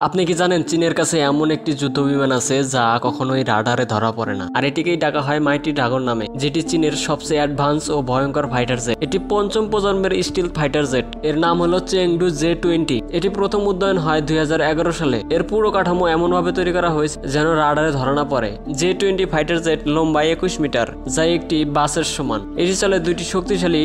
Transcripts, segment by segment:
আপনি কি জানেন চীনের কাছে এমন একটি যুদ্ধ বিমান আছে যা কখনোই রাডারে ধরা পড়ে না, আর এটিকেই ডাকা হয় মাইটি ড্রাগন নামে, যেটি চীনের সবচেয়ে অ্যাডভান্স ও ভয়ঙ্কর ফাইটার জেট। এটি পঞ্চম প্রজন্মের স্টিল ফাইটার জেট। এর নাম হলো চেংডু J-20। এটি প্রথম উড্ডয়ন হয় 2011 সালে। এর পুরো কাঠামো এমন ভাবে তৈরি করা হয়েছে যেন রাডারে ধরা না পড়ে। J-20 ফাইটার জেট লম্বায় 21 মিটার, যা একটি বাসের সমান। এটি চলে দুইটি শক্তিশালী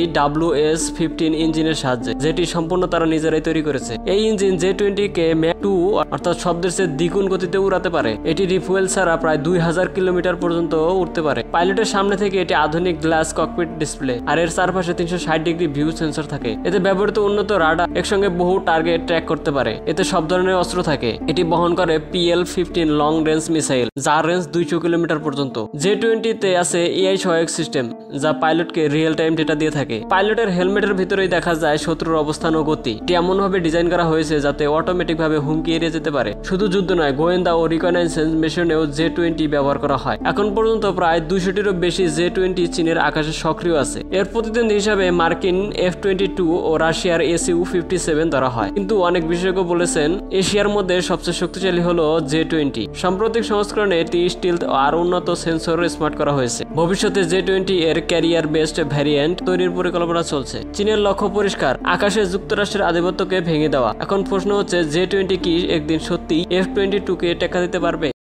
WS-15 ইঞ্জিনের সাহায্যে, যেটি সম্পূর্ণ তারা নিজেরাই তৈরি করেছে। এই ইঞ্জিন J-20 কে ম্যাক 2 অর্থাৎ শব্দের চেয়ে দ্বিগুণ গতিতে উড়াতে পারে। এটি রিফুয়েল ছাড়া প্রায় 2000 কিলোমিটার পর্যন্ত উঠতে পারে। পাইলটের সামনে থেকে এটি আধুনিক গ্লাস ককপিট ডিসপ্লে, আর এর চারপাশে 360 ডিগ্রি ভিউ সেন্সর থাকে। এতে ব্যবহৃত উন্নত রাডার একসঙ্গে বহু টার্গেট ট্র্যাক করতে পারে। এতে সব ধরনের অস্ত্র থাকে। এটি বহন করে PL-15 লং রেঞ্জ মিসাইল, যার রেঞ্জ 200 কিলোমিটার পর্যন্ত। J-20 তে আছে AI সহায়ক সিস্টেম, যা পাইলটকে রিয়েল টাইম ডেটা দিয়ে থাকে। পাইলটের হেলমেটের ভিতরেই দেখা যায় শত্রুর অবস্থান ও গতি। এটি এমন ভাবে ডিজাইন করা হয়েছে যাতে অটোমেটিক ভাবে হুমকি এড়িয়ে যেতে পারে। শুধু যুদ্ধ নয়, গোয়েন্দা ও রিকনাইসেন্স মিশনেও J-20 ব্যবহার করা হয়। এখন পর্যন্ত প্রায় 200টিরও বেশি J-20 চীনের আকাশে সক্রিয় আছে। এর প্রতিদ্বন্দ্বী হিসাবে মার্কিন F-22 ও রাশিয়ার SU-57 ধরা হয়। কিন্তু অনেক বিশেষজ্ঞ বলেছেন এশিয়ার মধ্যে সবচেয়ে শক্তিশালী হলো J-20। সাম্প্রতিক সংস্করণে এটি স্টিলথ আর উন্নত সেন্সর স্মার্ট করা হয়েছে। ভবিষ্যতে J-20 এর ক্যারিয়ার বেসড ভ্যারিয়েন্ট তৈরির পরিকল্পনা চলছে। চীনের লক্ষ্য পরিষ্কার, আকাশে যুক্তরাষ্ট্রের আধিপত্যকে ভেঙে দেওয়া। এখন প্রশ্ন হচ্ছে J-20 কি একদিন সত্যি F-22 কে টেক্কা দিতে পারবে?